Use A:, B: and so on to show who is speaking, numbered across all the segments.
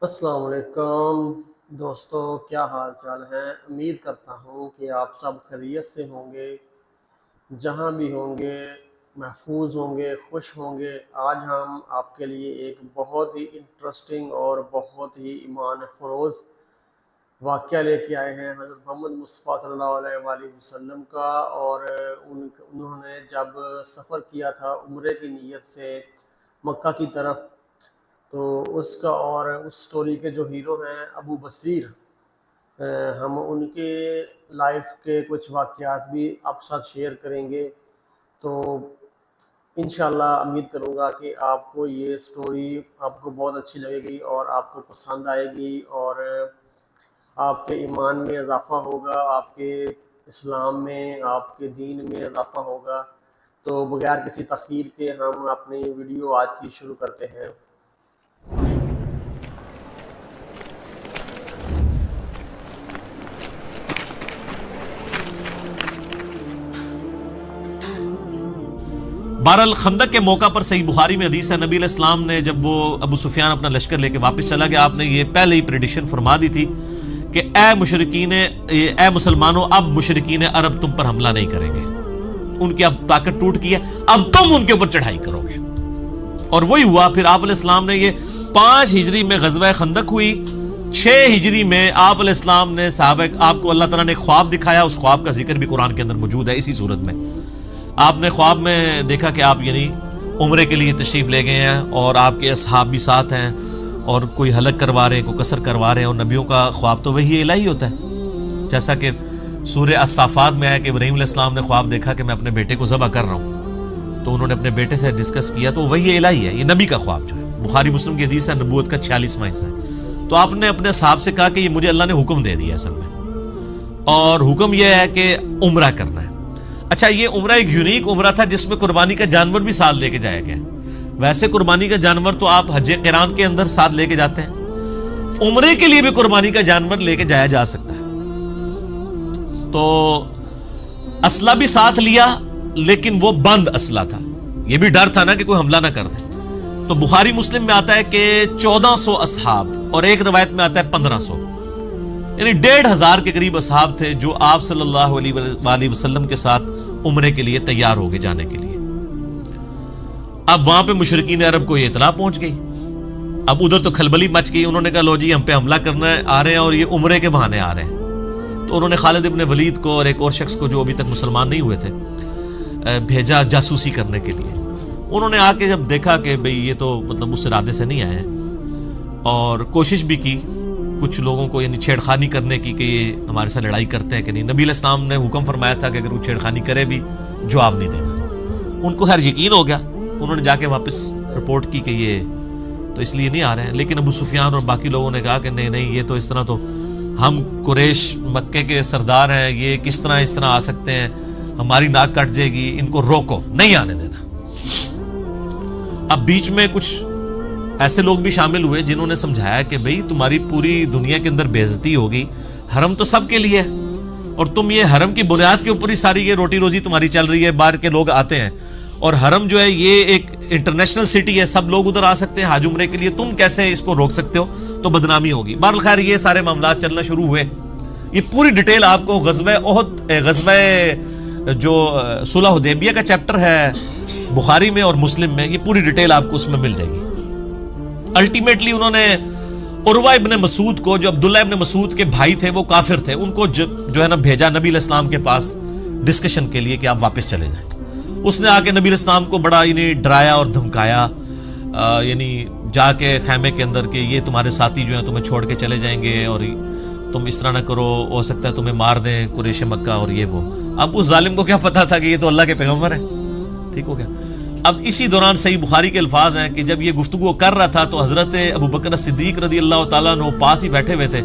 A: السلام علیکم دوستو، کیا حال چال ہے؟ امید کرتا ہوں کہ آپ سب خیریت سے ہوں گے، جہاں بھی ہوں گے محفوظ ہوں گے، خوش ہوں گے۔ آج ہم آپ کے لیے ایک بہت ہی انٹرسٹنگ اور بہت ہی ایمان فروز واقعہ لے کے آئے ہیں حضرت محمد مصطفیٰ صلی اللہ علیہ وآلہ وسلم کا۔ اور انہوں نے جب سفر کیا تھا عمرے کی نیت سے مکہ کی طرف، تو اس کا اور اس سٹوری کے جو ہیرو ہیں ابو بصیر، ہم ان کے لائف کے کچھ واقعات بھی آپ ساتھ شیئر کریں گے۔ تو انشاءاللہ امید کروں گا کہ آپ کو یہ سٹوری آپ کو بہت اچھی لگے گی اور آپ کو پسند آئے گی، اور آپ کے ایمان میں اضافہ ہوگا، آپ کے اسلام میں، آپ کے دین میں اضافہ ہوگا۔ تو بغیر کسی تاخیر کے ہم اپنی ویڈیو آج کی شروع کرتے ہیں۔
B: بہرحال خندق کے موقع پر صحیح بخاری میں حدیث ہے، نبی علیہ السلام نے جب وہ ابو سفیان اپنا لشکر لے کے واپس چلا گیا، آپ نے یہ پہلے ہی پریڈکشن فرما دی تھی کہ اے مسلمانوں، اب مشرکین عرب تم پر حملہ نہیں کریں گے، ان کی اب طاقت ٹوٹ گئی ہے، اب تم ان کے اوپر چڑھائی کرو گے۔ اور وہی ہوا۔ پھر آپ علیہ السلام نے یہ 5 ہجری میں غزوہ خندق ہوئی، 6 ہجری میں آپ علیہ السلام نے صحابہ، آپ کو اللہ تعالیٰ نے ایک خواب دکھایا، اس خواب کا ذکر بھی قرآن کے اندر موجود ہے اسی صورت میں۔ آپ نے خواب میں دیکھا کہ آپ عمرے کے لیے تشریف لے گئے ہیں اور آپ کے اصحاب بھی ساتھ ہیں، اور کوئی حلق کروا رہے ہیں، کوئی قصر کروا رہے ہیں، اور نبیوں کا خواب تو وہی الہی ہوتا ہے۔ جیسا کہ سورہ الصافات میں آیا کہ ابراہیم علیہ السلام نے خواب دیکھا کہ میں اپنے بیٹے کو ذبح کر رہا ہوں، تو انہوں نے اپنے بیٹے سے ڈسکس کیا، تو وہی الہی ہے، یہ نبی کا خواب جو ہے۔ بخاری مسلم کی حدیث ہے، نبوت کا 46واں حصہ ہے۔ تو آپ نے اپنے صحاب سے کہا کہ یہ مجھے اللہ نے حکم دے دیا اصل میں، اور حکم یہ ہے کہ عمرہ کرنا ہے۔ اچھا، یہ عمرہ ایک یونیک عمرہ تھا جس میں قربانی کا جانور بھی ساتھ لے کے جایا گیا۔ ویسے قربانی کا جانور تو آپ حج قران کے اندر ساتھ لے کے جاتے ہیں، عمرے کے لیے بھی قربانی کا جانور لے کے جایا جا سکتا ہے۔ تو اسلحہ بھی ساتھ لیا، لیکن وہ بند اسلحہ تھا، یہ بھی ڈر تھا نا کہ کوئی حملہ نہ کر دے۔ تو بخاری مسلم میں آتا ہے کہ 1400 اصحاب، اور ایک روایت میں آتا ہے 1500، یعنی 1500 کے قریب اصحاب تھے جو آپ صلی اللہ علیہ وآلہ وسلم کے ساتھ عمرے کے لیے تیار ہو گئے جانے کے لیے۔ اب وہاں پہ مشرکین عرب کو یہ اطلاع پہنچ گئی، اب ادھر تو کھلبلی مچ گئی، انہوں نے کہا لو جی ہم پہ حملہ کرنا ہے، آ رہے ہیں، اور یہ عمرے کے بہانے آ رہے ہیں۔ تو انہوں نے خالد ابن ولید کو اور ایک اور شخص کو جو ابھی تک مسلمان نہیں ہوئے تھے بھیجا جاسوسی کرنے کے لیے۔ انہوں نے آ کے جب دیکھا کہ بھئی یہ تو مطلب اس ارادے سے نہیں آئے ہیں، اور کوشش بھی کی کچھ لوگوں کو چھیڑخانی کرنے کی کہ یہ ہمارے ساتھ لڑائی کرتے ہیں کہ نہیں۔ نبی علیہ السلام نے حکم فرمایا تھا کہ اگر وہ چھیڑخانی کرے بھی جواب نہیں دینا۔ ان کو خیر یقین ہو گیا، انہوں نے جا کے واپس رپورٹ کی کہ یہ تو اس لیے نہیں آ رہے ہیں۔ لیکن ابو سفیان اور باقی لوگوں نے کہا کہ نہیں یہ تو اس طرح تو ہم قریش مکے کے سردار ہیں، یہ کس طرح اس طرح آ سکتے ہیں، ہماری ناک کٹ جائے گی، ان کو روکو، نہیں آنے دینا۔ اب بیچ میں کچھ ایسے لوگ بھی شامل ہوئے جنہوں نے سمجھایا کہ بھئی تمہاری پوری دنیا کے اندر بے عزتی ہوگی، حرم تو سب کے لیے ہے، اور تم یہ حرم کی بنیاد کے اوپر ہی ساری یہ روٹی روزی تمہاری چل رہی ہے، باہر کے لوگ آتے ہیں، اور حرم جو ہے یہ ایک انٹرنیشنل سٹی ہے، سب لوگ ادھر آ سکتے ہیں حج عمرے کے لیے، تم کیسے اس کو روک سکتے ہو، تو بدنامی ہوگی۔ بہرحال خیر یہ سارے معاملات چلنا شروع ہوئے۔ یہ پوری ڈیٹیل آپ کو غزوہ جو صلح حدیبیہ کا چیپٹر ہے بخاری میں اور مسلم میں، یہ پوری ڈیٹیل آپ کو اس میں مل جائے گی۔ الٹیمیٹلی انہوں نے عروہ ابن مسعود کو، جو عبداللہ ابن مسعود کے بھائی تھے، وہ کافر تھے، ان کو جو ہے نا بھیجا نبی علیہ السلام کے پاس ڈسکشن کے لیے کہ آپ واپس چلے جائیں۔ اس نے آ کے نبی علیہ السلام کو بڑا ڈرایا اور دھمکایا، جا کے خیمے کے اندر کہ یہ تمہارے ساتھی جو ہیں تمہیں چھوڑ کے چلے جائیں گے، اور تم اس طرح نہ کرو، ہو سکتا ہے تمہیں مار دیں قریش مکہ، اور یہ وہ۔ اب اس ظالم کو کیا پتا تھا کہ یہ تو اللہ کے پیغمبر ہیں، ٹھیک ہو گیا۔ اب اسی دوران صحیح بخاری کے الفاظ ہیں کہ جب یہ گفتگو کر رہا تھا تو حضرت ابو بکر صدیق رضی اللہ تعالیٰ عنہ پاس ہی بیٹھے ہوئے تھے۔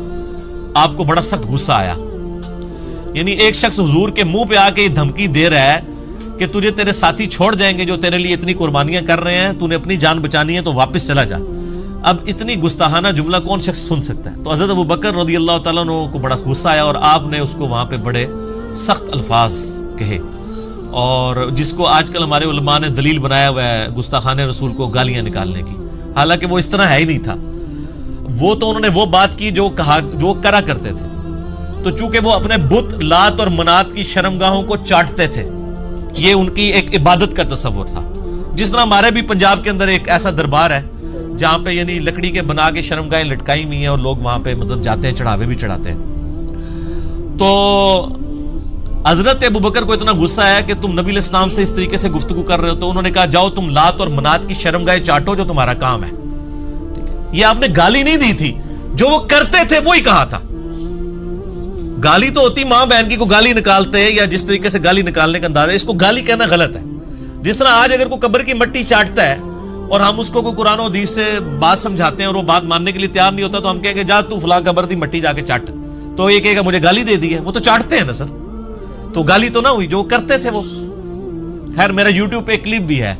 B: آپ کو بڑا سخت غصہ آیا، ایک شخص حضور کے منہ پہ آ کے یہ دھمکی دے رہا ہے کہ تجھے تیرے ساتھی چھوڑ جائیں گے جو تیرے لیے اتنی قربانیاں کر رہے ہیں، تو نے اپنی جان بچانی ہے تو واپس چلا جا۔ اب اتنی گستاخانہ جملہ کون شخص سن سکتا ہے؟ تو حضرت ابو بکر رضی اللہ تعالیٰ عنہ کو بڑا غصہ آیا، اور آپ نے اس کو وہاں پہ بڑے سخت الفاظ کہے، اور جس کو آج کل ہمارے علماء نے دلیل بنایا ہوا ہے گستاخانہ رسول کو گالیاں نکالنے کی، حالانکہ وہ اس طرح ہے ہی نہیں تھا۔ وہ تو انہوں نے وہ بات کی جو کرا کرتے تھے. تو چونکہ وہ اپنے بت لات اور منات کی شرمگاہوں کو چاٹتے تھے, یہ ان کی ایک عبادت کا تصور تھا. جس طرح ہمارے بھی پنجاب کے اندر ایک ایسا دربار ہے جہاں پہ یعنی لکڑی کے بنا کے شرمگاہیں لٹکائی ہوئی ہیں اور لوگ وہاں پہ مطلب جاتے ہیں, چڑھاوے بھی چڑھاتے ہیں. تو حضرت ابوبکر کو اتنا غصہ آیا کہ تم نبی علیہ السلام سے اس طریقے سے گفتگو کر رہے ہو, تو انہوں نے کہا جاؤ تم لات اور منات کی شرمگاہیں چاٹو, جو تمہارا کام ہے. یہ آپ نے گالی نہیں دی تھی, جو وہ کرتے تھے وہی کہا تھا. گالی تو ہوتی ماں بہن کی کو گالی نکالتے یا جس طریقے سے گالی نکالنے کا انداز ہے, اس کو گالی کہنا غلط ہے. جس طرح آج اگر کوئی قبر کی مٹی چاٹتا ہے اور ہم اس کو کوئی قرآن و حدیث سے بات سمجھاتے ہیں اور وہ بات ماننے کے لیے تیار نہیں ہوتا, تو ہم کہیں گے جا تو فلاں قبر دی مٹی جا کے چاٹ, تو یہ کہے گا مجھے گالی دے دی ہے. وہ تو چاٹتے ہیں نا سر, تو گالی تو نہ ہوئی, جو کرتے تھے وہ. خیر میرا یوٹیوب پہ ایک کلپ بھی ہے,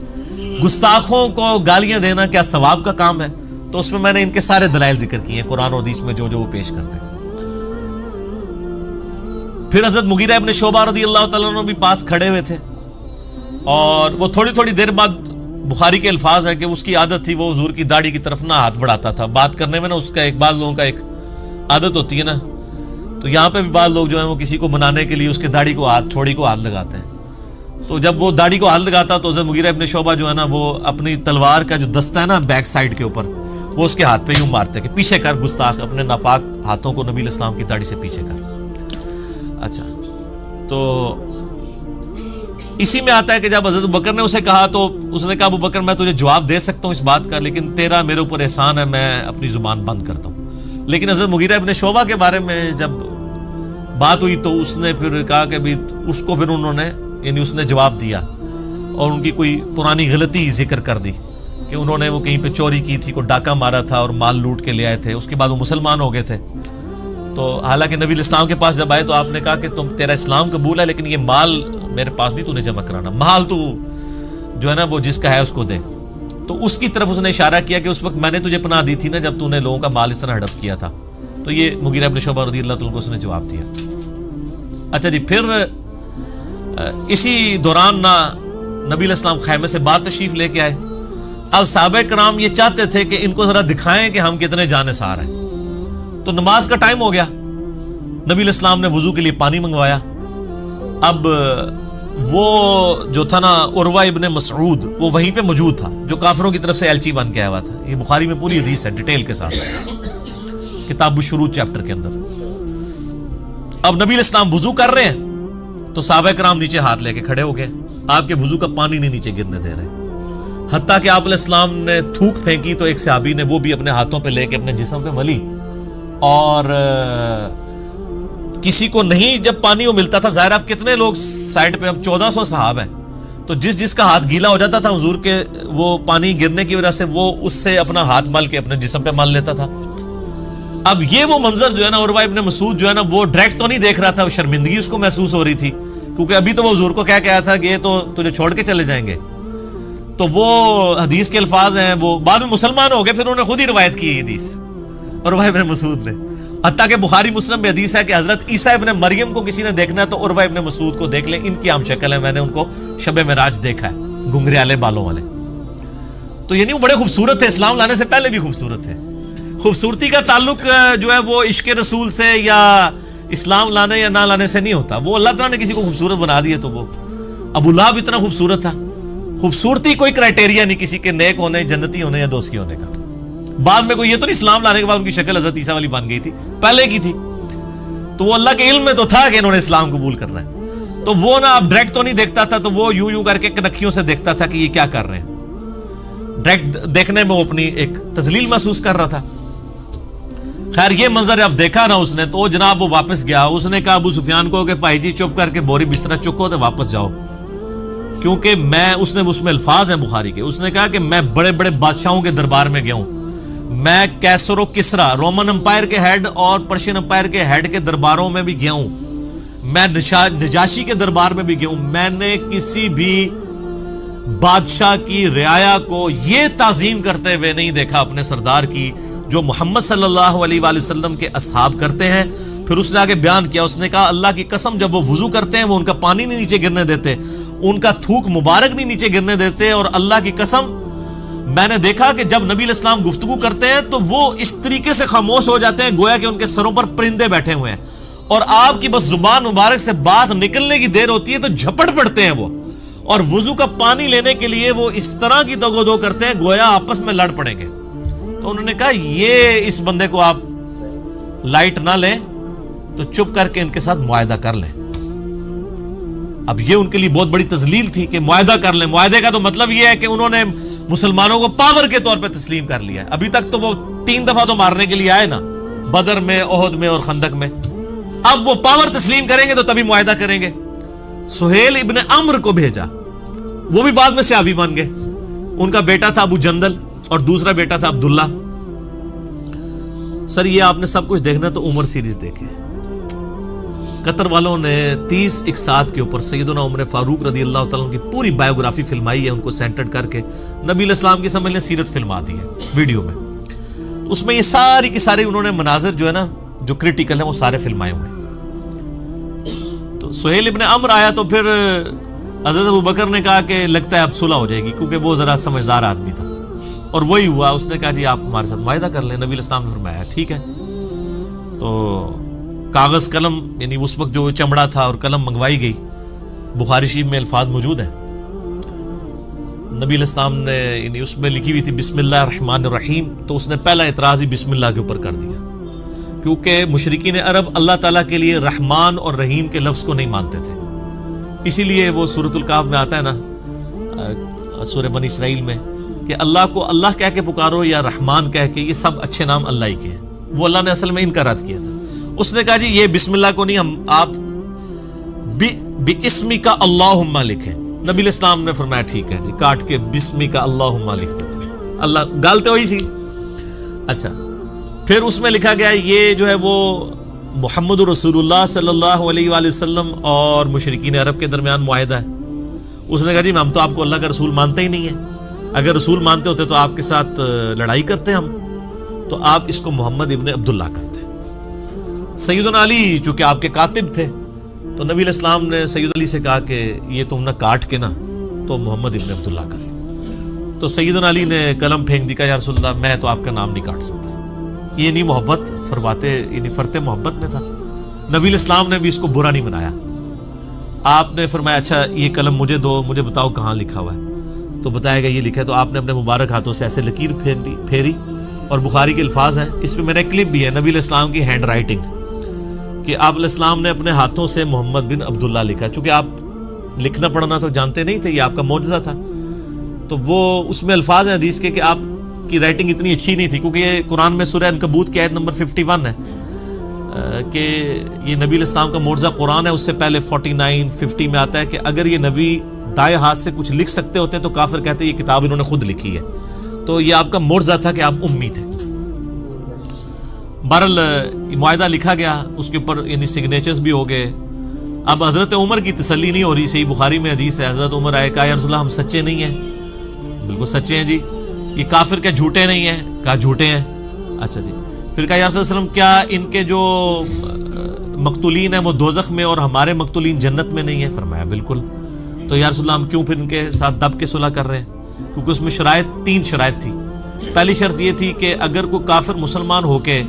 B: گستاخوں کو گالیاں دینا کیا ثواب کا کام ہے, تو اس میں نے ان کے سارے دلائل ذکر کیے ہیں قرآن اور حدیث میں جو وہ پیش کرتے ہیں. پھر حضرت مغیرہ ابن شعبہ رضی اللہ تعالیٰ عنہ بھی پاس کھڑے ہوئے تھے, اور وہ تھوڑی تھوڑی دیر بعد, بخاری کے الفاظ ہے کہ اس کی عادت تھی وہ حضور کی داڑھی کی طرف نہ ہاتھ بڑھاتا تھا. بات کرنے میں نا اس کا ایک بعض لوگوں کا ایک عادت ہوتی ہے نا, تو یہاں پہ بھی بعض لوگ جو ہیں وہ کسی کو منانے کے لیے اس کے داڑھی کو ہاتھ, تھوڑی کو ہاتھ لگاتے ہیں. تو جب وہ داڑھی کو ہاتھ لگاتا تو حضرت مغیرہ ابن شعبہ جو ہے نا وہ اپنی تلوار کا جو دستہ ہے نا بیک سائڈ کے اوپر, وہ اس کے ہاتھ پہ یوں مارتے کہ پیچھے کر گستاخ, اپنے ناپاک ہاتھوں کو نبی علیہ السلام کی داڑھی سے پیچھے کر. اچھا, تو اسی میں آتا ہے کہ جب حضرت ابوبکر نے اسے کہا تو اس نے کہا ابوبکر میں تجھے جواب دے سکتا ہوں اس بات کا, لیکن تیرا میرے اوپر احسان ہے, میں اپنی زبان بند کرتا ہوں. لیکن حضرت مغیرہ ابن شعبہ کے بارے میں جب بات ہوئی تو اس نے پھر کہا کہ بھی اس کو پھر انہوں نے یعنی اس نے جواب دیا اور ان کی کوئی پرانی غلطی ذکر کر دی کہ انہوں نے وہ کہیں پہ چوری کی تھی, کوئی ڈاکہ مارا تھا اور مال لوٹ کے لے آئے تھے. اس کے بعد وہ مسلمان ہو گئے تھے. تو حالانکہ نبی علیہ السلام کے پاس جب آئے تو آپ نے کہا کہ تیرا اسلام قبول ہے, لیکن یہ مال میرے پاس نہیں, تو نے جمع کرانا, مال تو جو ہے نا وہ جس کا ہے اس کو دے. تو اس کی طرف اس نے اشارہ کیا کہ اس وقت میں نے تجھے پناہ دی تھی نا جب تو نے لوگوں کا مال اس طرح ہڑپ کیا تھا. تو یہ مغیرہ ابن شعبہ رضی اللہ تعالیٰ کو اس نے جواب دیا. اچھا جی, پھر اسی دوران نبی علیہ السلام خیمے سے باہر تشریف لے کے آئے. اب صحابہ کرام یہ چاہتے تھے کہ ان کو ذرا دکھائیں کہ ہم کتنے جانثار ہیں. تو نماز کا ٹائم ہو گیا, نبی علیہ السلام نے وضو کے لیے پانی منگوایا. اب وہ جو تھا نا عروہ ابن مسعود, وہ وہیں پہ موجود تھا, جو کافروں کی طرف سے ایلچی بن کے آیا ہوا تھا. یہ بخاری میں پوری حدیث ہے ڈیٹیل کے ساتھ, کتاب الشروط چیپٹر کے اندر. اب نبی علیہ السلام وضو کر رہے ہیں تو صحابہ کرام نیچے ہاتھ لے کے کھڑے ہو گئے, آپ کے وضو کا پانی نہیں نیچے گرنے دے رہے. حتیٰ کہ آپ علیہ السلام نے تھوک پھینکی تو ایک صحابی نے وہ بھی اپنے ہاتھوں پہ لے کے اپنے جسم پہ ملی, اور کسی کو نہیں جب پانی وہ ملتا تھا, ظاہر آپ کتنے لوگ سائڈ پہ, اب 1400 صحابہ ہیں, تو جس کا ہاتھ گیلا ہو جاتا تھا حضور کے وہ پانی گرنے کی وجہ سے, وہ اس سے اپنا ہاتھ مل کے اپنے جسم پہ مل لیتا تھا. اب یہ وہ منظر جو ہے نا عروہ ابن مسعود جو ہے نا وہ ڈائریکٹ تو نہیں دیکھ رہا تھا, وہ شرمندگی اس کو محسوس ہو رہی تھی, کیونکہ ابھی تو وہ حضور کو کہہ کے آیا تھا کہ یہ تو تجھے چھوڑ کے چلے جائیں گے. تو وہ حدیث کے الفاظ ہیں, وہ بعد میں مسلمان ہو گئے, پھر انہوں نے خود ہی روایت کی حدیث عروہ ابن مسعود نے. حتیٰ کہ بخاری مسلم میں حدیث ہے کہ حضرت عیسیٰ ابن مریم کو کسی نے دیکھنا ہے تو عروہ ابن مسعود کو دیکھ لیں, ان کی عام شکل ہے, میں نے ان کو شب معراج دیکھا ہے, گھنگھرے والے بالوں والے. تو یعنی وہ بڑے خوبصورت تھے, اسلام لانے سے پہلے بھی خوبصورت تھے. خوبصورتی کا تعلق جو ہے وہ عشق رسول سے یا اسلام لانے یا نہ لانے سے نہیں ہوتا, وہ اللہ تعالیٰ نے کسی کو خوبصورت بنا دیا. تو وہ ابو لہب اتنا خوبصورت تھا, خوبصورتی کوئی کرائٹیریا نہیں کسی کے نیک ہونے, جنتی ہونے یا دوستی ہونے کا. بعد میں کوئی یہ تو نہیں اسلام لانے کے بعد ان کی شکل حضرت عیسیٰ والی بن گئی تھی, پہلے کی تھی. تو وہ اللہ کے علم میں تو تھا کہ انہوں نے اسلام قبول کرنا ہے, تو وہ نا اب ڈائریکٹ تو نہیں دیکھتا تھا, تو وہ یوں کر کے کنکھیوں سے دیکھتا تھا کہ یہ کیا کر رہے ہیں. ڈائریکٹ دیکھنے میں وہ اپنی ایک تذلیل محسوس کر رہا تھا. خیر یہ منظر اب دیکھا نا اس نے, تو جناب وہ واپس گیا. اس نے کہا ابو سفیان کو کہ بھائی جی چپ کر کے بوری بستر چکو تو واپس جاؤ, کیونکہ اس میں الفاظ ہیں بخاری کے, اس نے کہا کہ میں بڑے بڑے بادشاہوں کے دربار میں گیا ہوں, میں کیسر و کسرا رومن امپائر کے ہیڈ اور پرشین امپائر کے ہیڈ کے درباروں میں بھی گیا ہوں, میں نجاشی کے دربار میں بھی گیا ہوں. میں نے کسی بھی بادشاہ کی رعایا کو یہ تعظیم کرتے ہوئے نہیں دیکھا اپنے سردار کی, جو محمد صلی اللہ علیہ وآلہ وسلم کے اصحاب کرتے ہیں. پھر اس نے آگے بیان کیا, اس نے کہا اللہ کی قسم جب وہ وضو کرتے ہیں وہ ان کا پانی نہیں نیچے گرنے دیتے, ان کا تھوک مبارک نہیں نیچے گرنے دیتے, اور اللہ کی قسم میں نے دیکھا کہ جب نبی علیہ السلام گفتگو کرتے ہیں تو وہ اس طریقے سے خاموش ہو جاتے ہیں گویا کہ ان کے سروں پر پرندے بیٹھے ہوئے ہیں، اور آپ کی بس زبان مبارک سے بات نکلنے کی دیر ہوتی ہے تو جھپٹ پڑتے ہیں وہ، اور وضو کا پانی لینے کے لیے وہ اس طرح کی دو کرتے ہیں گویا آپس میں لڑ پڑیں گے۔ تو انہوں نے کہا یہ اس بندے کو آپ لائٹ نہ لیں تو چپ کر کے ان کے ساتھ معاہدہ کر لیں۔ اب یہ ان کے لیے بہت بڑی تذلیل تھی کہ معاہدہ کر لیں۔ معاہدے کا تو مطلب یہ ہے کہ انہوں نے مسلمانوں کو پاور کے طور پہ تسلیم کر لیا ہے۔ ابھی تک تو وہ 3 دفعہ تو مارنے کے لیے آئے نا، بدر میں، احد میں اور خندق میں، اب وہ پاور تسلیم کریں گے تو تبھی معاہدہ کریں گے۔ سہیل ابن عمرو کو بھیجا، وہ بھی بعد میں صحابی بن گئے، ان کا بیٹا تھا ابو جندل اور دوسرا بیٹا تھا عبداللہ۔ سر یہ آپ نے سب کچھ دیکھنا تو عمر سیریز دیکھے۔ قطر والوں نے 30 اقساط کے اوپر سیدنا عمر فاروق رضی اللہ تعالیٰ کی پوری بایوگرافی فلمائی ہے، ان کو سینٹرڈ کر کے نبی علیہ السلام کی سمجھ لیں سیرت فلما دی ہے ویڈیو میں۔ اس میں یہ ساری کی ساری انہوں نے مناظر جو ہے نا جو کریٹیکل ہیں وہ سارے فلمائے ہوئے ہیں۔ تو سہیل ابن عمرو آیا تو پھر حضرت ابوبکر نے کہا کہ لگتا ہے اب صلح ہو جائے گی، کیونکہ وہ ذرا سمجھدار آدمی تھا، اور وہی ہوا۔ اس نے کہا جی آپ ہمارے ساتھ معاہدہ کر لیں۔ نبی علیہ السلام نے فرمایا ٹھیک ہے۔ تو کاغذ قلم یعنی اس وقت جو چمڑا تھا اور قلم منگوائی گئی، بخاری شریف میں الفاظ موجود ہیں۔ نبی علیہ السلام نے یعنی اس میں لکھی ہوئی تھی بسم اللہ الرحمن الرحیم، تو اس نے پہلا اعتراض ہی بسم اللہ کے اوپر کر دیا، کیونکہ مشرکین عرب اللہ تعالیٰ کے لیے رحمان اور رحیم کے لفظ کو نہیں مانتے تھے۔ اسی لیے وہ سورۃ الکہف میں آتا ہے نا، سورہ بنی اسرائیل میں، کہ اللہ کو اللہ کہہ کے پکارو یا رحمان کہہ کے، یہ سب اچھے نام اللہ ہی کے ہیں۔ وہ اللہ نے اصل میں ان کا رد کیا تھا۔ اس نے کہا جی یہ بسم اللہ کو نہیں، ہم آپ بِاسْمِکَ اللہم لکھیں۔ نبی علیہ السلام نے فرمایا ٹھیک ہے جی، کاٹ کے بِاسْمِکَ اللہم لکھ دیتے ہیں۔ اللہ گالتے ہوئی سی۔ اچھا پھر اس میں لکھا گیا یہ جو ہے وہ محمد رسول اللہ صلی اللہ علیہ وآلہ وسلم اور مشرکین عرب کے درمیان معاہدہ ہے۔ اس نے کہا جی ہم تو آپ کو اللہ کا رسول مانتے ہی نہیں ہیں، اگر رسول مانتے ہوتے تو آپ کے ساتھ لڑائی کرتے ہم، تو آپ اس کو محمد ابن عبداللہ کرتے۔ سیدنا علی چونکہ آپ کے کاتب تھے تو نبی علیہ السلام نے سید علی سے کہا کہ یہ تم نہ کاٹ کے نا تو محمد ابن عبداللہ کرتے۔ تو سیدنا علی نے قلم پھینک دی، کہا یا رسول اللہ میں تو آپ کا نام نہیں کاٹ سکتا۔ یہ نہیں محبت فرماتے، یعنی فرتے محبت میں تھا۔ نبی علیہ السلام نے بھی اس کو برا نہیں بنایا۔ آپ نے فرمایا اچھا یہ قلم مجھے دو، مجھے بتاؤ کہاں لکھا ہوا ہے، تو بتایا گیا یہ لکھا ہے۔ تو آپ نے اپنے مبارک ہاتھوں سے ایسے لکیر پھیری، اور بخاری کے الفاظ ہیں، اس میں میرا کلپ بھی ہے، نبی علیہ السلام کی ہینڈ رائٹنگ، کہ آپ علیہ السلام نے اپنے ہاتھوں سے محمد بن عبداللہ لکھا۔ چونکہ آپ لکھنا پڑھنا تو جانتے نہیں تھے، یہ آپ کا معجزہ تھا، تو وہ اس میں الفاظ ہیں حدیث کے کہ آپ کی رائٹنگ اتنی اچھی نہیں تھی، کیونکہ یہ قرآن میں سورہ عنکبوت کی آیت نمبر 51 ہے کہ یہ نبی علیہ السلام کا معجزہ قرآن ہے۔ اس سے پہلے 49 50 میں آتا ہے کہ اگر یہ نبی دائیں ہاتھ سے کچھ لکھ سکتے ہوتے تو کافر کہتے یہ کتاب انہوں نے خود لکھی ہے۔ تو یہ آپ کا معجزہ تھا کہ آپ امی تھے۔ بہرحال معاہدہ لکھا گیا، اس کے اوپر یعنی سگنیچرز بھی ہو گئے۔ اب حضرت عمر کی تسلی نہیں ہو رہی، صحیح بخاری میں حدیث ہے، حضرت عمر آئے، کہا یا رسول اللہ ہم سچے نہیں ہیں؟ بالکل سچے ہیں جی۔ یہ کافر کیا جھوٹے نہیں ہیں؟ کہا جھوٹے ہیں۔ اچھا جی۔ پھر کہا یا رسول اللہ وسلم کیا ان کے جو مقتولین ہیں وہ دوزخ میں اور ہمارے مقتولین جنت میں نہیں ہیں؟ فرمایا بالکل۔ تو یا رسول اللہ ہم کیوں پھر ان کے ساتھ دب کے صلح کر رہے ہیں؟ کیونکہ اس میں شرائط 3 شرائط تھی۔ پہلی شرط یہ تھی کہ اگر کوئی کافر مسلمان ہو کے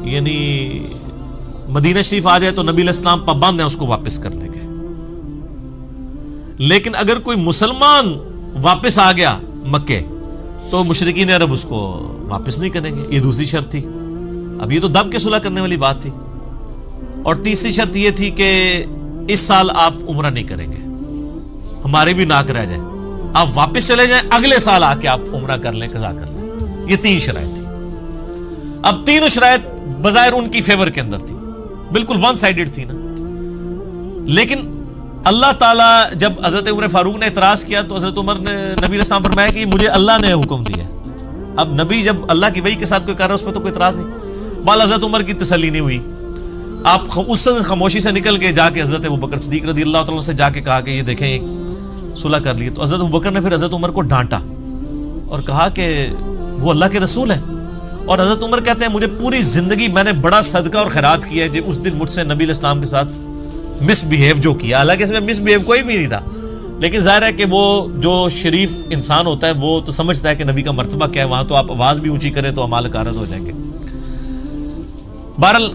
B: یعنی مدینہ شریف آ جائے تو نبی علیہ السلام پابند ہیں اس کو واپس کرنے کے، لیکن اگر کوئی مسلمان واپس آ گیا مکے تو مشرکین عرب اس کو واپس نہیں کریں گے، یہ دوسری شرط تھی۔ اب یہ تو دب کے صلح کرنے والی بات تھی۔ اور تیسری شرط یہ تھی کہ اس سال آپ عمرہ نہیں کریں گے، ہمارے بھی ناک رہ جائے، آپ واپس چلے جائیں، اگلے سال آ کے آپ عمرہ کر لیں، قضا کر لیں۔ یہ 3 شرائط تھی۔ اب تینوں شرائط بظاہر ان کی فیور کے اندر تھی، بالکل ون سائیڈڈ تھی نا، لیکن اللہ تعالیٰ جب حضرت عمر فاروق نے اعتراض کیا تو حضرت عمر نے نبی علیہ السلام فرمایا کہ مجھے اللہ نے حکم دیا۔ اب نبی جب اللہ کی وحی کے ساتھ کوئی کر رہا ہے اس پہ تو کوئی اعتراض نہیں۔ بال حضرت عمر کی تسلی نہیں ہوئی، آپ اس سے خاموشی سے نکل کے جا کے حضرت ابوبکر صدیق رضی اللہ تعالیٰ سے جا کے کہا کہ یہ دیکھیں یہ صلح کر لی۔ تو حضرت ابوبکر نے پھر حضرت عمر کو ڈانٹا اور کہا کہ وہ اللہ کے رسول ہیں، اور حضرت عمر کہتے ہیں مجھے پوری زندگی میں نے بڑا صدقہ اور خیرات کیا ہے، اس دن مجھ سے نبی علیہ السلام کے ساتھ مس بیہیو جو کیا، حالانکہ اس میں مس بیہیو کوئی بھی نہیں تھا، لیکن ظاہر ہے کہ وہ جو شریف انسان ہوتا ہے وہ تو سمجھتا ہے کہ نبی کا مرتبہ کیا ہے، وہاں تو آپ آواز بھی اونچی کریں تو اعمال کارت ہو جائیں گے۔ بہرحال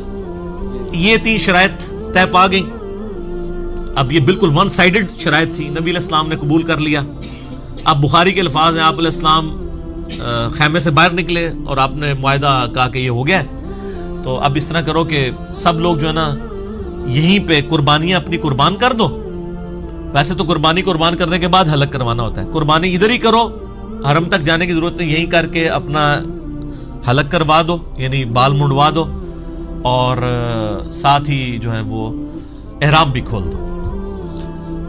B: یہ 3 شرائط طے پا گئی۔ اب یہ بالکل ون سائیڈڈ شرائط تھی، نبی علیہ السلام نے قبول کر لیا۔ اب بخاری کے الفاظ ہیں، آپ علیہ السلام خیمے سے باہر نکلے اور آپ نے معاہدہ کہا کہ یہ ہو گیا ہے، تو اب اس طرح کرو کہ سب لوگ جو ہے نا یہیں پہ قربانیاں اپنی قربان کر دو۔ ویسے تو قربانی قربان کرنے کے بعد حلق کروانا ہوتا ہے، قربانی ادھر ہی کرو، حرم تک جانے کی ضرورت نہیں، یہیں کر کے اپنا حلق کروا دو، یعنی بال منڈوا دو، اور ساتھ ہی جو ہے وہ احرام بھی کھول دو۔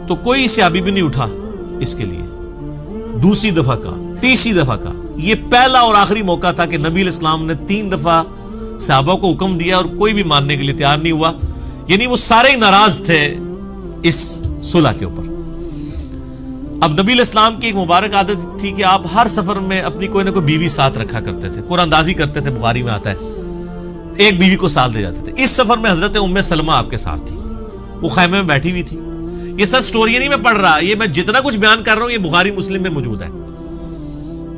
B: تو کوئی صحابی بھی نہیں اٹھا اس کے لیے۔ دوسری دفعہ کا، تیسری دفعہ کا، یہ پہلا اور آخری موقع تھا کہ نبی علیہ السلام نے 3 دفعہ صحابہ کو حکم دیا اور کوئی بھی ماننے کے لیے تیار نہیں ہوا، یعنی وہ سارے ہی ناراض تھے اس صلح کے اوپر۔ اب نبی علیہ السلام کی ایک مبارک عادت تھی کہ آپ ہر سفر میں اپنی کوئی نہ کوئی بیوی ساتھ رکھا کرتے تھے، قرآن اندازی کرتے تھے، بخاری میں آتا ہے ایک بیوی کو ساتھ دے جاتے تھے۔ اس سفر میں حضرت ام سلمہ آپ کے ساتھ تھی، وہ خیمے میں بیٹھی ہوئی تھی۔ یہ سب سٹوری نہیں میں پڑھ رہا، یہ میں جتنا کچھ بیان کر رہا ہوں یہ بخاری مسلم میں موجود ہے،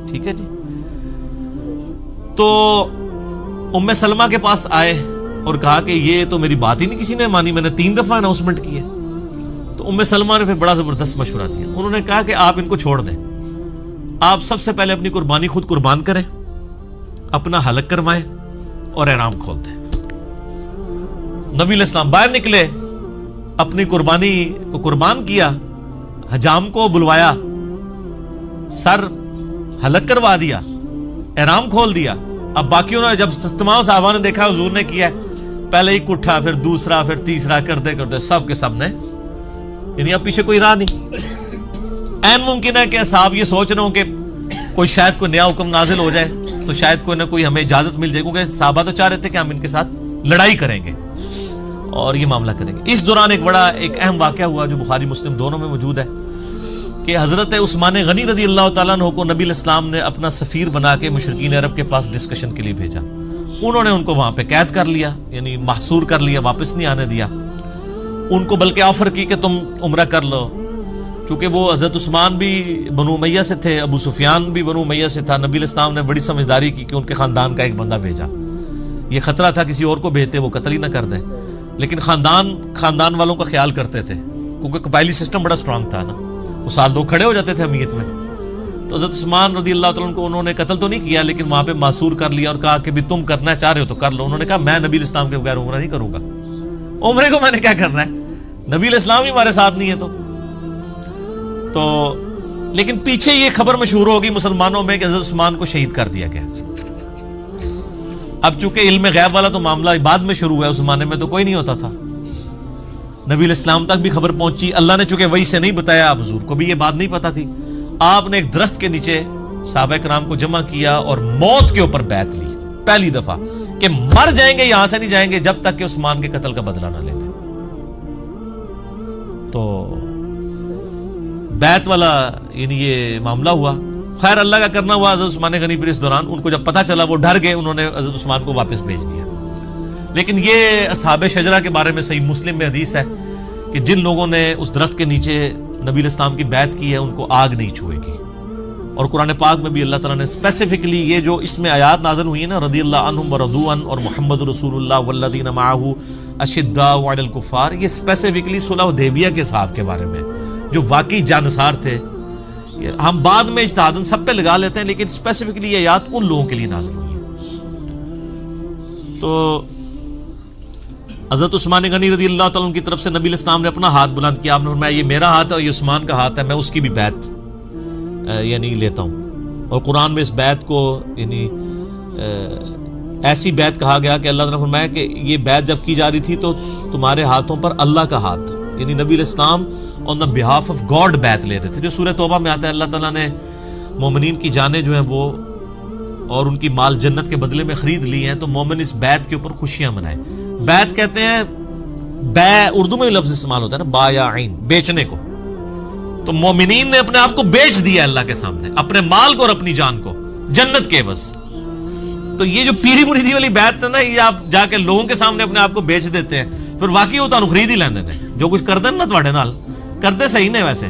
B: ٹھیک ہے جی۔ تو ام سلمہ کے پاس آئے اور کہا کہ یہ تو میری بات ہی نہیں کسی نے مانی، میں نے 3 دفعہ اناؤنسمنٹ کی ہے۔ تو ام سلمہ نے پھر بڑا زبردست مشورہ دیا، انہوں نے کہا کہ آپ ان کو چھوڑ دیں، آپ سب سے پہلے اپنی قربانی خود قربان کریں، اپنا حلق کروائیں اور احرام کھول دیں۔ نبی علیہ السلام باہر نکلے، اپنی قربانی کو قربان کیا، حجام کو بلوایا، سر حلق کروا دیا، احرام کھول دیا۔ اب باقیوں نے جب تمام صحابہ نے دیکھا حضور نے کیا ہے، پہلے ایک اٹھا، پھر دوسرا، پھر تیسرا، کرتے کرتے سب کے سب نے، یعنی اب پیچھے کوئی راہ نہیں۔ این ممکن ہے کہ صاحب یہ سوچ رہے ہوں کہ کوئی شاید کوئی نیا حکم نازل ہو جائے تو شاید کوئی نہ کوئی ہمیں اجازت مل جائے، کیونکہ صحابہ تو چاہ رہے تھے کہ ہم ان کے ساتھ لڑائی کریں گے اور یہ معاملہ کریں گے۔ اس دوران ایک اہم واقعہ ہوا جو بخاری مسلم دونوں میں موجود ہے کہ حضرت عثمان غنی رضی اللہ تعالیٰ عنہ کو نبی علیہ السلام نے اپنا سفیر بنا کے مشرکین عرب کے پاس ڈسکشن کے لیے بھیجا۔ انہوں نے ان کو وہاں پہ قید کر لیا، یعنی محصور کر لیا، واپس نہیں آنے دیا۔ ان کو بلکہ آفر کی کہ تم عمرہ کر لو، چونکہ وہ حضرت عثمان بھی بنو امیہ سے تھے، ابو سفیان بھی بنو امیہ سے تھا۔ نبی علیہ السلام نے بڑی سمجھداری کی کہ ان کے خاندان کا ایک بندہ بھیجا۔ یہ خطرہ تھا کسی اور کو بھیجتے وہ قتل ہی نہ کر دیں، لیکن خاندان والوں کا خیال کرتے تھے، کیونکہ قبائلی سسٹم بڑا سٹرانگ تھا نا، وہ سال 2 کھڑے ہو جاتے تھے امیت میں۔ تو حضرت عثمان رضی اللہ تعالیٰ عنہ کو انہوں نے قتل تو نہیں کیا، لیکن وہاں پہ معصور کر لیا اور کہا کہ بھی تم کرنا چاہ رہے ہو تو کر لو۔ انہوں نے کہا میں نبی علیہ السلام کے بغیر عمرہ نہیں کروں گا، عمرے کو میں نے کیا کرنا ہے، نبی علیہ السلام ہی ہمارے ساتھ نہیں ہے تو لیکن پیچھے یہ خبر مشہور ہوگی مسلمانوں میں کہ حضرت عثمان کو شہید کر دیا گیا۔ اب چونکہ علم غیب والا تو معاملہ بعد میں شروع ہوا ہے، اس زمانے میں تو کوئی نہیں ہوتا تھا۔ نبی علیہ السلام تک بھی خبر پہنچی، اللہ نے چونکہ وحی سے نہیں بتایا، اب حضور کو بھی یہ بات نہیں پتا تھی۔ آپ نے ایک درخت کے نیچے صحابہ کرام کو جمع کیا اور موت کے اوپر بیعت لی پہلی دفعہ کہ مر جائیں گے، یہاں سے نہیں جائیں گے جب تک کہ عثمان کے قتل کا بدلہ نہ لے لیں۔ تو بیعت والا یعنی یہ معاملہ ہوا۔ خیر اللہ کا کرنا ہوا، حضرت عثمان غنی پھر اس دوران ان کو جب پتہ چلا وہ ڈر گئے، انہوں نے حضرت عثمان کو واپس بھیج دیا۔ لیکن یہ اصحاب شجرہ کے بارے میں صحیح مسلم میں حدیث ہے کہ جن لوگوں نے اس درخت کے نیچے نبی علیہ السلام کی بیعت کی ہے ان کو آگ نہیں چھوئے گی۔ اور قرآن پاک میں بھی اللہ تعالیٰ نے اسپیسیفکلی یہ جو اس میں آیات نازل ہوئی ہیں نا، رضی اللہ عنہم ورضوا عنہ اور محمد رسول اللہ والذین معہ اشداء علی الکفار، یہ اسپیسیفکلی صلح حدیبیہ کے صحابہ کے بارے میں جو واقعی جانثار تھے۔ ہم بعد میں اجتہاداً سب پہ لگا لیتے ہیں، لیکن اسپیسیفکلی یہ آیات ان لوگوں کے لیے نازل ہوئی ہیں۔ تو حضرت عثمان غنی رضی اللہ تعالیٰ عنہ کی طرف سے نبی علیہ السلام نے اپنا ہاتھ بلند کیا، آپ نے فرمایا یہ میرا ہاتھ ہے اور یہ عثمان کا ہاتھ ہے، میں اس کی بھی بیعت یعنی لیتا ہوں۔ اور قرآن میں اس بیعت کو یعنی ایسی بیعت کہا گیا کہ اللہ تعالیٰ نے فرمایا کہ یہ بیعت جب کی جا رہی تھی تو تمہارے ہاتھوں پر اللہ کا ہاتھ تھا، یعنی نبی علیہ السلام on the behalf of God بیعت لے رہے تھے، جو سورہ توبہ میں آتا ہے اللہ تعالیٰ نے مومنین کی جانیں جو ہیں وہ اور ان کی مال جنت کے بدلے میں خرید لی ہیں، تو مومن اس بیعت کے اوپر خوشیاں منائیں۔ بیعت کہتے ہیں، بے اردو میں لفظ استعمال ہوتا ہے نا، با یا عین، بیچنے کو۔ تو مومنین نے اپنے آپ کو بیچ دیا اللہ کے سامنے، اپنے مال کو اور اپنی جان کو جنت کے عوض۔ تو یہ جو پیری مریدی والی بیعت ہے نا، یہ آپ جا کے لوگوں کے سامنے اپنے آپ کو بیچ دیتے ہیں، پھر واقعی وہ تانوں خرید ہی لیندے نے، جو کچھ کردے نا تواڈے نال کرتے صحیح نے ویسے،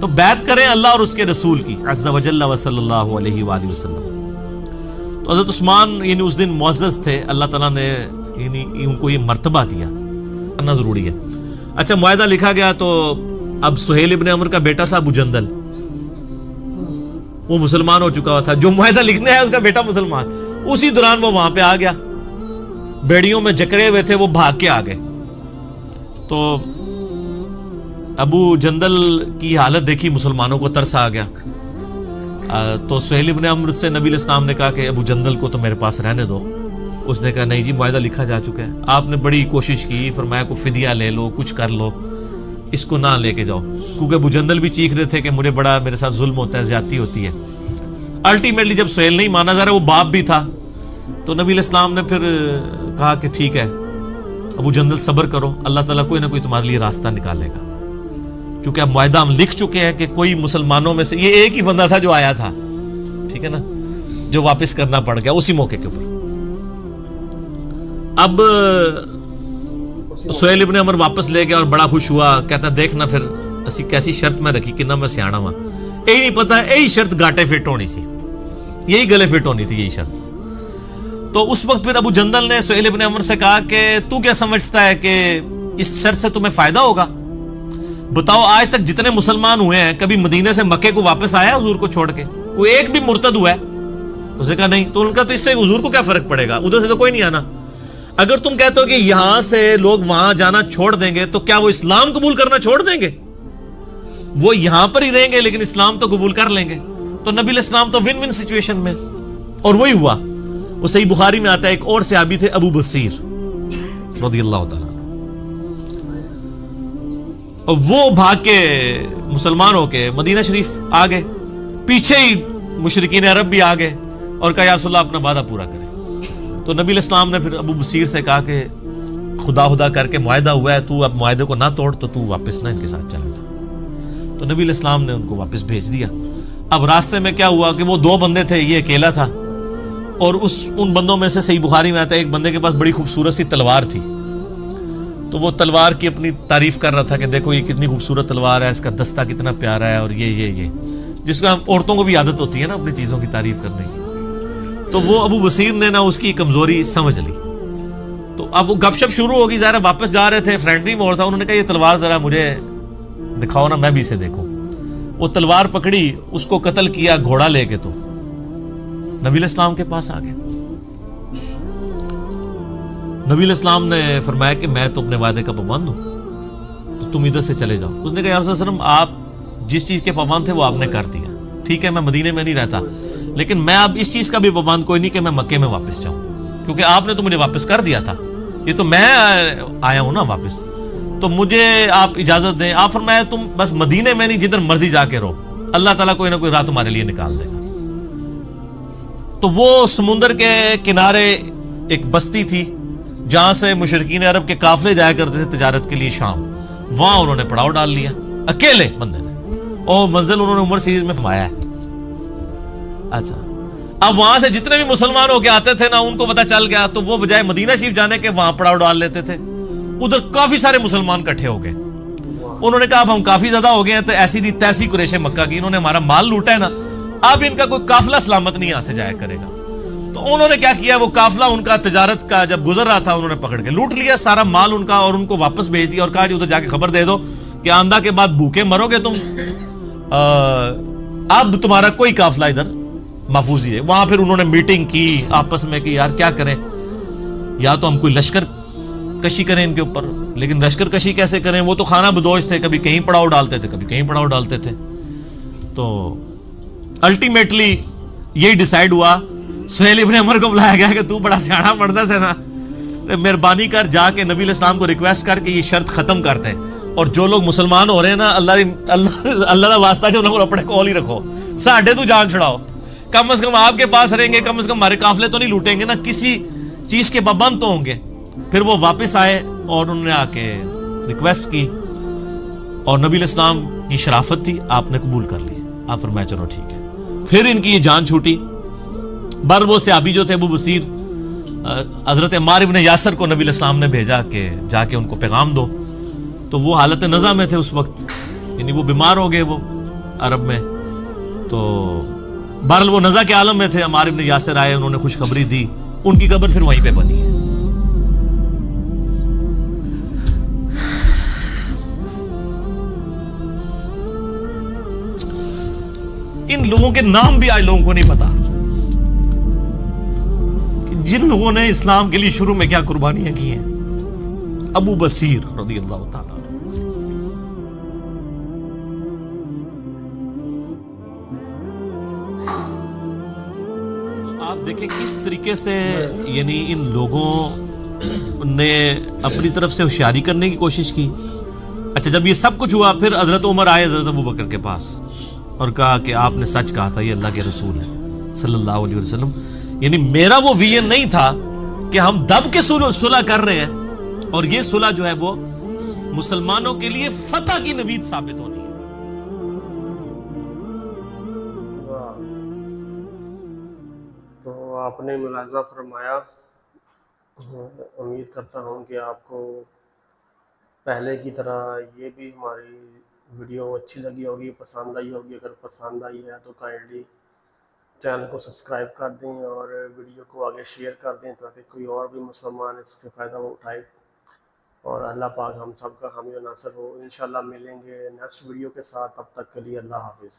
B: تو بیعت کریں اللہ اور اس کے رسول کی عز و جل و صلی اللہ علیہ وآلہ وسلم. تو حضرت عثمان یعنی اس دن معزز تھے, اللہ تعالیٰ نے یعنی ان کو یہ مرتبہ دیا, کرنا ضروری ہے. اچھا معاہدہ لکھا گیا تو اب سہیل ابن عمر کا بیٹا تھا ابو جندل, وہ مسلمان ہو چکا ہوا تھا. جو معاہدہ لکھنے ہے اس کا بیٹا مسلمان, اسی دوران وہ وہاں پہ آ گیا, بیڑیوں میں جکڑے ہوئے تھے, وہ بھاگ کے آ گئے. تو ابو جندل کی حالت دیکھی, مسلمانوں کو ترس آ گیا. تو سہیل ابن عمر سے نبی علیہ السلام نے کہا کہ ابو جندل کو تو میرے پاس رہنے دو. اس نے کہا نہیں جی معاہدہ لکھا جا چکا ہے. آپ نے بڑی کوشش کی, فرمایا کو فدیہ لے لو, کچھ کر لو, اس کو نہ لے کے جاؤ. کیونکہ ابو جندل بھی چیخ رہے تھے کہ مجھے بڑا میرے ساتھ ظلم ہوتا ہے, زیادتی ہوتی ہے. الٹیمیٹلی جب سہیل نہیں مانا جا رہا, وہ باپ بھی تھا, تو نبی علیہ السلام نے پھر کہا کہ ٹھیک ہے ابو جندل صبر کرو, اللہ تعالیٰ کوئی نہ کوئی تمہارے لیے راستہ نکالے گا. چونکہ اب معاہدہ ہم لکھ چکے ہیں کہ کوئی مسلمانوں میں سے, یہ ایک ہی بندہ تھا جو آیا تھا, ٹھیک ہے نا, جو واپس کرنا پڑ گیا اسی موقع کے اوپر. اب سہیل ابن عمر واپس لے گیا اور بڑا خوش ہوا, کہتا دیکھنا پھر اسی کیسی شرط میں رکھی کہ نہ میں سیانا ہوا, یہی نہیں پتا یہی شرط گاٹے فٹ ہونی سی, یہی گلے فٹ ہونی تھی یہی شرط. تو اس وقت پھر ابو جندل نے سہیل ابن عمر سے کہا کہ تو کیا سمجھتا ہے کہ اس شرط سے تمہیں فائدہ ہوگا؟ بتاؤ آج تک جتنے مسلمان ہوئے ہیں کبھی مدینے سے مکے کو واپس آیا حضور کو چھوڑ کے؟ کوئی ایک بھی مرتد ہوا ہے؟ اس نے کہا نہیں. تو ان کا تو اس سے حضور کو کیا فرق پڑے گا, ادھر سے تو کوئی نہیں آنا. اگر تم کہتے ہو کہ یہاں سے لوگ وہاں جانا چھوڑ دیں گے تو کیا وہ اسلام قبول کرنا چھوڑ دیں گے؟ وہ یہاں پر ہی رہیں گے لیکن اسلام تو قبول کر لیں گے. تو نبی علیہ السلام تو ون ون سچویشن میں, اور وہی ہوا. وہ صحیح بخاری میں آتا ہے, ایک اور صحابی تھے ابو بصیر رضی اللہ تعالیٰ, اور وہ بھاگ کے مسلمان ہو کے مدینہ شریف آ گئے. پیچھے ہی مشرکین عرب بھی آ گئے اور کہا یا رسول اللہ اپنا وعدہ پورا کریں. تو نبی علیہ السلام نے پھر ابو بصیر سے کہا کہ خدا کر کے معاہدہ ہوا ہے, تو اب معاہدے کو نہ توڑ, تو تو واپس نہ ان کے ساتھ چلا جا. تو نبی علیہ السلام نے ان کو واپس بھیج دیا. اب راستے میں کیا ہوا کہ وہ دو بندے تھے, یہ اکیلا تھا, اور ان بندوں میں سے صحیح بخاری میں آتا ہے ایک بندے کے پاس بڑی خوبصورت سی تلوار تھی. تو وہ تلوار کی اپنی تعریف کر رہا تھا کہ دیکھو یہ کتنی خوبصورت تلوار ہے, اس کا دستہ کتنا پیارا ہے, اور یہ جس کا عورتوں کو بھی عادت ہوتی ہے نا اپنی چیزوں کی تعریف کرنے کی. تو وہ ابو بصیر نے نا اس کی کمزوری سمجھ لی. تو اب وہ گپ شپ شروع ہوگی, ظاہر واپس جا رہے تھے, فرینڈلی ماحول تھا. انہوں نے کہا یہ تلوار ذرا مجھے دکھاؤ نا, میں بھی اسے دیکھوں. وہ تلوار پکڑی, اس کو قتل کیا گھوڑا لے کے. تو نبی علیہ السلام کے پاس آ گئے. نبی علیہ السلام نے فرمایا کہ میں تو اپنے وعدے کا پابند ہوں, تو تم ادھر سے چلے جاؤ. اس نے کہا یا رسول اللہ آپ جس چیز کے پابند تھے وہ آپ نے کر دیا, ٹھیک ہے میں مدینے میں نہیں رہتا, لیکن میں اب اس چیز کا بھی پابند کوئی نہیں کہ میں مکے میں واپس جاؤں, کیونکہ آپ نے تو مجھے واپس کر دیا تھا, یہ تو میں آیا ہوں نا واپس, تو مجھے آپ اجازت دیں. آپ فرمایا تم بس مدینے میں نہیں, جدھر مرضی جا کے رہو, اللہ تعالیٰ کوئی نہ کوئی راہ تمہارے لیے نکال دے گا. تو وہ سمندر کے کنارے ایک بستی تھی جہاں سے مشرکین عرب کے قافلے جایا کرتے تھے تجارت کے لیے شام, وہاں انہوں نے پڑاؤ ڈال لیا اکیلے بندے نے, اور منزل انہوں نے عمر سیریز میں فرمایا ہے. اچھا اب وہاں سے جتنے بھی مسلمان ہو کے آتے تھے نا, ان کو پتا چل گیا, تو وہ بجائے مدینہ شریف جانے کے وہاں پڑاؤ ڈال لیتے تھے. ادھر کافی سارے مسلمان کٹھے ہو گئے. انہوں نے کہا اب ہم کافی زیادہ ہو گئے ہیں, تو ایسی دی تیسی قریش مکہ کی, انہوں نے ہمارا مال لوٹا ہے نا, اب ان کا کوئی قافلہ سلامت نہیں یہاں سے جایا کرے گا. تو انہوں نے کیا کیا, وہ قافلہ ان کا تجارت کا جب گزر رہا تھا, انہوں نے پکڑ کے لوٹ لیا سارا مال ان کا, اور ان کو واپس بھیج دیا, اور کہا جی ادھر جا کے خبر دے دو کہ آندھا کے بعد بھوکے مرو گے تم, اب تمہارا کوئی قافلہ ادھر محفوظ نہیں ہے. وہاں پھر انہوں نے میٹنگ کی آپس میں کہ یار کیا کریں, یا تو ہم کوئی لشکر کشی کریں ان کے اوپر, لیکن لشکر کشی کیسے کریں, وہ تو خانہ بدوش تھے, کبھی کہیں پڑاؤ ڈالتے تھے, کبھی کہیں پڑاؤ ڈالتے تھے. تو الٹیمیٹلی یہی ڈیسائیڈ ہوا, سہیل ابن عمر کو بلایا گیا کہ تو بڑا سیاڑا مرد ہے نا, تو مہربانی کر جا کے نبی علیہ السلام کو ریکویسٹ کر کے یہ شرط ختم کر دیں, اور جو لوگ مسلمان ہو رہے ہیں نا, اللہ کا واسطہ جو انہوں اپنے کول ہی رکھو, ساڈے تو جان چھڑاؤ, کم از کم آپ کے پاس رہیں گے, کم از کم ہمارے قافلے تو نہیں لوٹیں گے نا, کسی چیز کے پابند تو ہوں گے. پھر وہ واپس آئے اور انہوں نے آ کے ریکویسٹ کی, اور نبی علیہ السلام کی شرافت تھی, آپ نے قبول کر لی. آپ فرمایا چلو ٹھیک ہے. پھر ان کی یہ جان چھوٹی. بر وہ صحابی جو تھے ابو بصیر, حضرت عمار ابن یاسر کو نبی علیہ السلام نے بھیجا کہ جا کے ان کو پیغام دو. تو وہ حالت نزع میں تھے اس وقت, یعنی وہ بیمار ہو گئے, وہ عرب میں. تو بہرحال وہ نزا کے عالم میں تھے. عمار ابن یاسر آئے, انہوں نے خوشخبری دی, ان کی قبر پھر وہیں پہ بنی ہے. ان لوگوں کے نام بھی آج لوگوں کو نہیں پتا کہ جن لوگوں نے اسلام کے لیے شروع میں کیا قربانیاں کی ہیں. ابو بصیر رضی اللہ تعالیٰ عنہ. آپ دیکھیں کس طریقے سے یعنی ان لوگوں نے اپنی طرف سے ہوشیاری کرنے کی کوشش کی. اچھا جب یہ سب کچھ ہوا پھر حضرت عمر آئے حضرت ابوبکر کے پاس اور کہا کہ آپ نے سچ کہا تھا, یہ اللہ کے رسول ہے صلی اللہ علیہ وسلم. یعنی میرا وہ ویژن نہیں تھا کہ ہم دب کے صلح کر رہے ہیں اور یہ صلح جو ہے وہ مسلمانوں کے لیے فتح کی نوید ثابت ہونی ہے.
A: تو آپ نے ملاحظہ فرمایا. امید کرتا ہوں کہ آپ کو پہلے کی طرح یہ بھی ہماری ویڈیو اچھی لگی ہوگی, پسند آئی ہوگی. اگر پسند آئی ہے تو کائنڈلی چینل کو سبسکرائب کر دیں اور ویڈیو کو آگے شیئر کر دیں تاکہ کوئی اور بھی مسلمان اس سے فائدہ اٹھائے. اور اللہ پاک ہم سب کا حامی و ناصر ہو. انشاءاللہ ملیں گے نیکسٹ ویڈیو کے ساتھ. تب تک کے لیے اللہ حافظ.